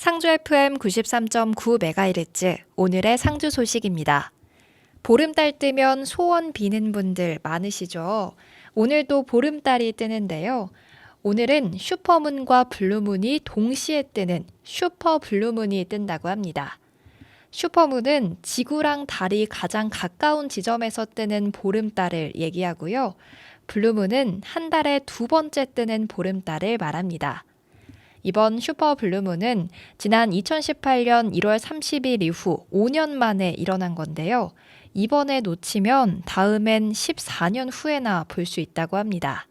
상주 FM 93.9MHz 오늘의 상주 소식입니다. 보름달 뜨면 소원 비는 분들 많으시죠? 오늘도 보름달이 뜨는데요. 오늘은 슈퍼문과 블루문이 동시에 뜨는 슈퍼 블루문이 뜬다고 합니다. 슈퍼문은 지구랑 달이 가장 가까운 지점에서 뜨는 보름달을 얘기하고요. 블루문은 한 달에 두 번째 뜨는 보름달을 말합니다. 이번 슈퍼 블루문은 지난 2018년 1월 30일 이후 5년 만에 일어난 건데요. 이번에 놓치면 다음엔 14년 후에나 볼 수 있다고 합니다.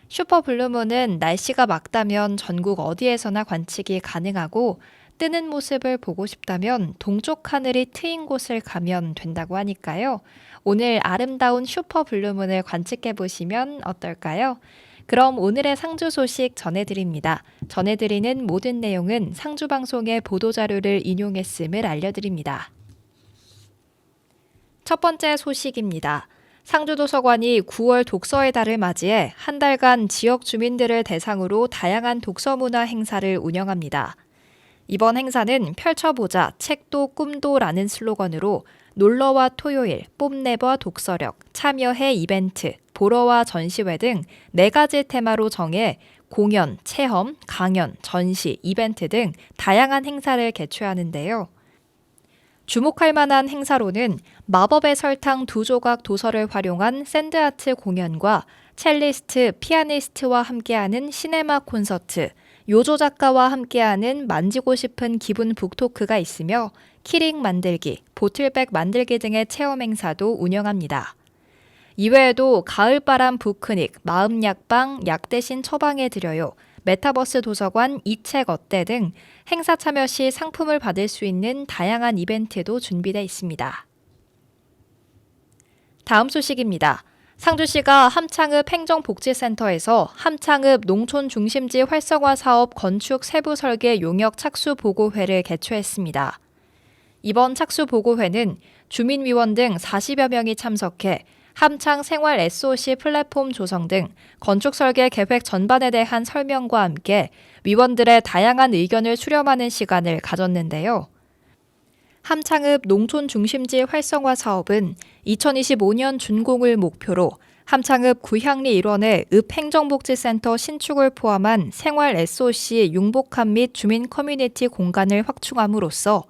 슈퍼 블루문은 날씨가 맑다면 전국 어디에서나 관측이 가능하고 뜨는 모습을 보고 싶다면 동쪽 하늘이 트인 곳을 가면 된다고 하니까요. 오늘 아름다운 슈퍼 블루문을 관측해 보시면 어떨까요? 그럼 오늘의 상주 소식 전해드립니다. 전해드리는 모든 내용은 상주방송의 보도자료를 인용했음을 알려드립니다. 첫 번째 소식입니다. 상주도서관이 9월 독서의 달을 맞이해 한 달간 지역 주민들을 대상으로 다양한 독서문화 행사를 운영합니다. 이번 행사는 펼쳐보자 책도 꿈도라는 슬로건으로 놀러와 토요일, 뽐내봐 독서력, 참여해 이벤트, 보러와 전시회 등 4가지 테마로 정해 공연, 체험, 강연, 전시, 이벤트 등 다양한 행사를 개최하는데요. 주목할 만한 행사로는 마법의 설탕 2조각 도서를 활용한 샌드아트 공연과 첼리스트, 피아니스트와 함께하는 시네마 콘서트, 요조 작가와 함께하는 만지고 싶은 기분 북토크가 있으며 키링 만들기, 보틀백 만들기 등의 체험 행사도 운영합니다. 이외에도 가을바람 북크닉, 마음약방, 약 대신 처방해 드려요, 메타버스 도서관 이 책 어때 등 행사 참여 시 상품을 받을 수 있는 다양한 이벤트도 준비되어 있습니다. 다음 소식입니다. 상주시가 함창읍 행정복지센터에서 함창읍 농촌중심지 활성화 사업 건축 세부 설계 용역 착수 보고회를 개최했습니다. 이번 착수 보고회는 주민위원 등 40여 명이 참석해 함창 생활 SOC 플랫폼 조성 등 건축 설계 계획 전반에 대한 설명과 함께 위원들의 다양한 의견을 수렴하는 시간을 가졌는데요. 함창읍 농촌중심지 활성화 사업은 2025년 준공을 목표로 함창읍 구향리 1원의 읍행정복지센터 신축을 포함한 생활 SOC 융복합 및 주민 커뮤니티 공간을 확충함으로써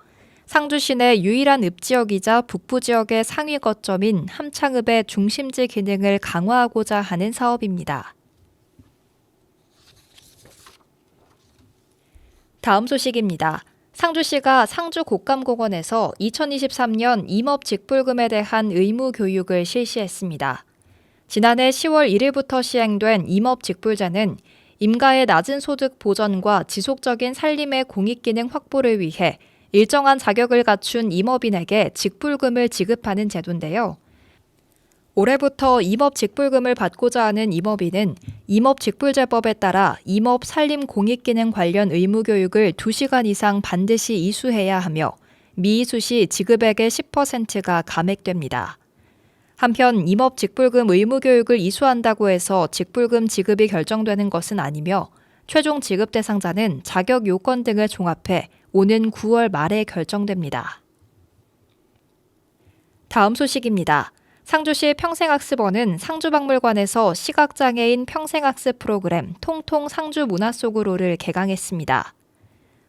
상주시 내 유일한 읍지역이자 북부지역의 상위 거점인 함창읍의 중심지 기능을 강화하고자 하는 사업입니다. 다음 소식입니다. 상주시가 상주곡감공원에서 2023년 임업직불금에 대한 의무 교육을 실시했습니다. 지난해 10월 1일부터 시행된 임업직불제는 임가의 낮은 소득 보전과 지속적인 살림의 공익기능 확보를 위해 일정한 자격을 갖춘 임업인에게 직불금을 지급하는 제도인데요. 올해부터 임업직불금을 받고자 하는 임업인은 임업직불제법에 따라 임업 살림 공익기능 관련 의무교육을 2시간 이상 반드시 이수해야 하며 미이수 시 지급액의 10%가 감액됩니다. 한편 임업직불금 의무교육을 이수한다고 해서 직불금 지급이 결정되는 것은 아니며 최종 지급 대상자는 자격 요건 등을 종합해 오는 9월 말에 결정됩니다. 다음 소식입니다. 상주시 평생학습원은 상주박물관에서 시각장애인 평생학습 프로그램 통통 상주 문화 속으로를 개강했습니다.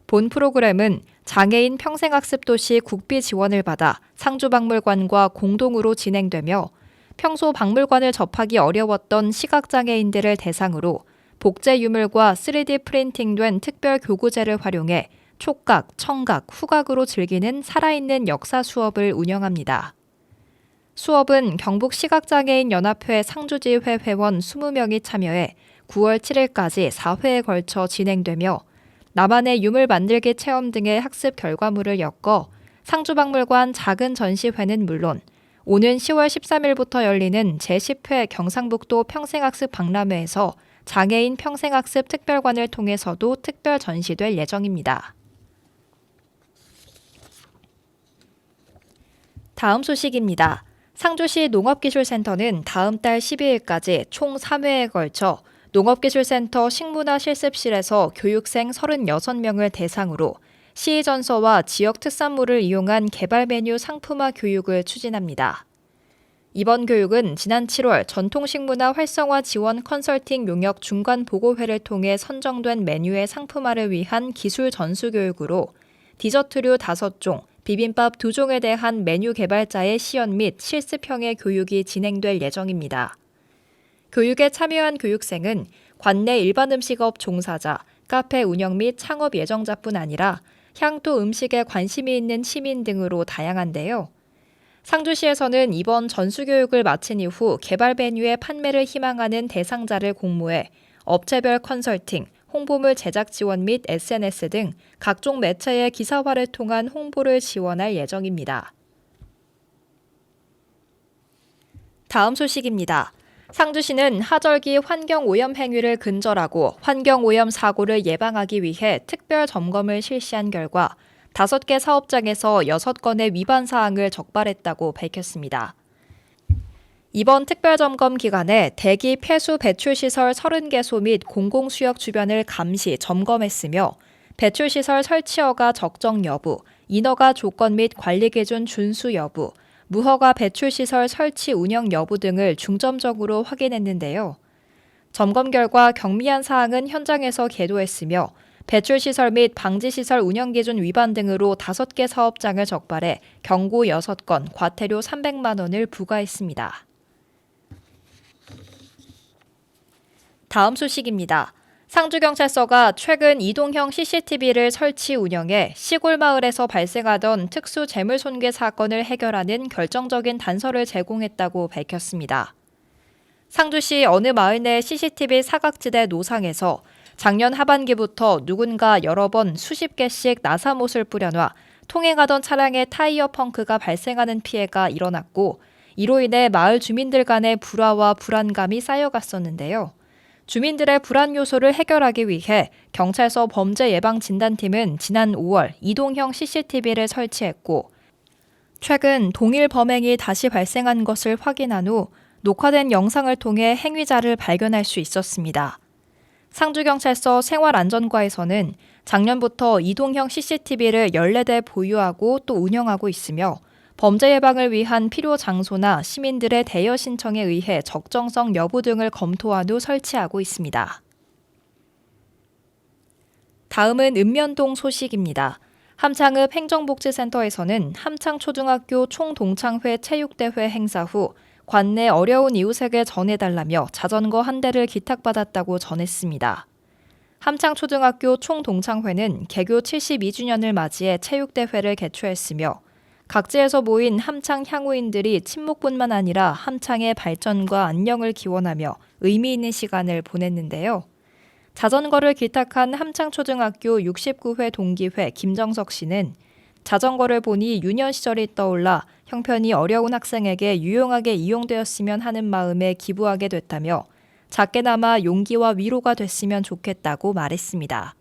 본 프로그램은 장애인 평생학습 도시 국비 지원을 받아 상주박물관과 공동으로 진행되며 평소 박물관을 접하기 어려웠던 시각장애인들을 대상으로 복제 유물과 3D 프린팅된 특별 교구제를 활용해 촉각, 청각, 후각으로 즐기는 살아있는 역사 수업을 운영합니다. 수업은 경북시각장애인연합회 상주지회 회원 20명이 참여해 9월 7일까지 4회에 걸쳐 진행되며 나만의 유물 만들기 체험 등의 학습 결과물을 엮어 상주박물관 작은 전시회는 물론 오는 10월 13일부터 열리는 제10회 경상북도 평생학습 박람회에서 장애인 평생학습 특별관을 통해서도 특별 전시될 예정입니다. 다음 소식입니다. 상주시 농업기술센터는 다음 달 12일까지 총 3회에 걸쳐 농업기술센터 식문화실습실에서 교육생 36명을 대상으로 시의전서와 지역 특산물을 이용한 개발 메뉴 상품화 교육을 추진합니다. 이번 교육은 지난 7월 전통식문화 활성화 지원 컨설팅 용역 중간 보고회를 통해 선정된 메뉴의 상품화를 위한 기술 전수 교육으로 디저트류 5종, 비빔밥 2종에 대한 메뉴 개발자의 시연 및 실습형의 교육이 진행될 예정입니다. 교육에 참여한 교육생은 관내 일반 음식업 종사자, 카페 운영 및 창업 예정자뿐 아니라 향토 음식에 관심이 있는 시민 등으로 다양한데요. 상주시에서는 이번 전수교육을 마친 이후 개발 메뉴의 판매를 희망하는 대상자를 공모해 업체별 컨설팅, 홍보물 제작 지원 및 SNS 등 각종 매체의 기사화를 통한 홍보를 지원할 예정입니다. 다음 소식입니다. 상주시는 하절기 환경오염 행위를 근절하고 환경오염 사고를 예방하기 위해 특별 점검을 실시한 결과 5개 사업장에서 6건의 위반 사항을 적발했다고 밝혔습니다. 이번 특별점검 기간에 대기 폐수 배출시설 30개소 및 공공수역 주변을 감시, 점검했으며 배출시설 설치 허가 적정 여부, 인허가 조건 및 관리기준 준수 여부, 무허가 배출시설 설치 운영 여부 등을 중점적으로 확인했는데요. 점검 결과 경미한 사항은 현장에서 계도했으며 배출시설 및 방지시설 운영기준 위반 등으로 5개 사업장을 적발해 경고 6건, 과태료 300만 원을 부과했습니다. 다음 소식입니다. 상주경찰서가 최근 이동형 CCTV를 설치 운영해 시골 마을에서 발생하던 특수 재물손괴 사건을 해결하는 결정적인 단서를 제공했다고 밝혔습니다. 상주시 어느 마을 내 CCTV 사각지대 노상에서 작년 하반기부터 누군가 여러 번 수십 개씩 나사못을 뿌려놔 통행하던 차량의 타이어 펑크가 발생하는 피해가 일어났고 이로 인해 마을 주민들 간의 불화와 불안감이 쌓여갔었는데요. 주민들의 불안 요소를 해결하기 위해 경찰서 범죄예방진단팀은 지난 5월 이동형 CCTV를 설치했고 최근 동일 범행이 다시 발생한 것을 확인한 후 녹화된 영상을 통해 행위자를 발견할 수 있었습니다. 상주경찰서 생활안전과에서는 작년부터 이동형 CCTV를 14대 보유하고 또 운영하고 있으며 범죄 예방을 위한 필요 장소나 시민들의 대여 신청에 의해 적정성 여부 등을 검토한 후 설치하고 있습니다. 다음은 읍면동 소식입니다. 함창읍 행정복지센터에서는 함창초등학교 총동창회 체육대회 행사 후 관내 어려운 이웃에게 전해달라며 자전거 한 대를 기탁받았다고 전했습니다. 함창초등학교 총동창회는 개교 72주년을 맞이해 체육대회를 개최했으며 각지에서 모인 함창 향후인들이 친목뿐만 아니라 함창의 발전과 안녕을 기원하며 의미 있는 시간을 보냈는데요. 자전거를 기탁한 함창초등학교 69회 동기회 김정석 씨는 자전거를 보니 유년 시절이 떠올라 형편이 어려운 학생에게 유용하게 이용되었으면 하는 마음에 기부하게 됐다며 작게나마 용기와 위로가 됐으면 좋겠다고 말했습니다.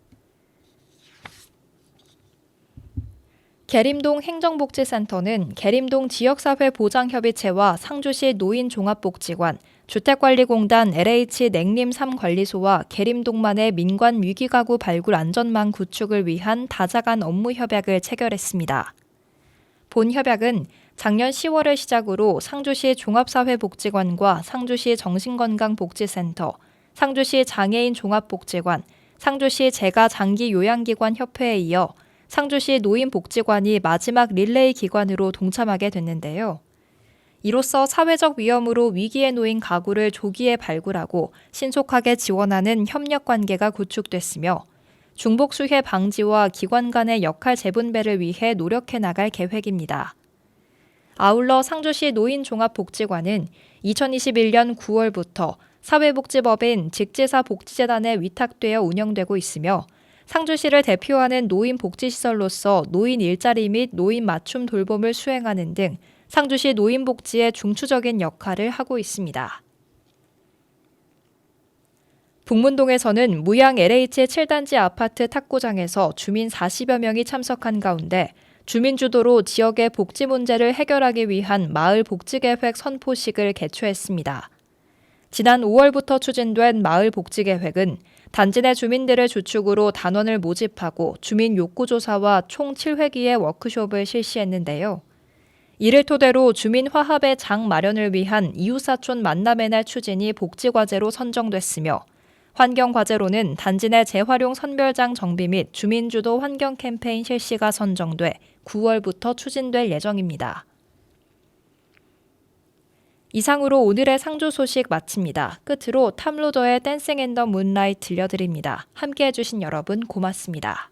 계림동 행정복지센터는 계림동 지역사회 보장협의체와 상주시 노인종합복지관, 주택관리공단 LH 냉림 3관리소와 계림동만의 민관 위기가구 발굴 안전망 구축을 위한 다자간 업무 협약을 체결했습니다. 본 협약은 작년 10월을 시작으로 상주시 종합사회복지관과 상주시 정신건강복지센터, 상주시 장애인 종합복지관, 상주시 재가장기요양기관 협회에 이어 상주시 노인복지관이 마지막 릴레이 기관으로 동참하게 됐는데요. 이로써 사회적 위험으로 위기에 놓인 가구를 조기에 발굴하고 신속하게 지원하는 협력관계가 구축됐으며 중복수혜 방지와 기관 간의 역할 재분배를 위해 노력해 나갈 계획입니다. 아울러 상주시 노인종합복지관은 2021년 9월부터 사회복지법인 직지사복지재단에 위탁되어 운영되고 있으며 상주시를 대표하는 노인복지시설로서 노인 일자리 및 노인 맞춤 돌봄을 수행하는 등 상주시 노인복지의 중추적인 역할을 하고 있습니다. 북문동에서는 무양 LH 7단지 아파트 탁구장에서 주민 40여 명이 참석한 가운데 주민 주도로 지역의 복지 문제를 해결하기 위한 마을 복지계획 선포식을 개최했습니다. 지난 5월부터 추진된 마을 복지 계획은 단지 내 주민들을 주축으로 단원을 모집하고 주민 욕구 조사와 총 7회기의 워크숍을 실시했는데요. 이를 토대로 주민 화합의 장 마련을 위한 이웃사촌 만남의 날 추진이 복지과제로 선정됐으며 환경과제로는 단지 내 재활용 선별장 정비 및 주민주도 환경 캠페인 실시가 선정돼 9월부터 추진될 예정입니다. 이상으로 오늘의 상주 소식 마칩니다. 끝으로 탐로더의 댄싱 인 더 문라이트 들려드립니다. 함께해 주신 여러분 고맙습니다.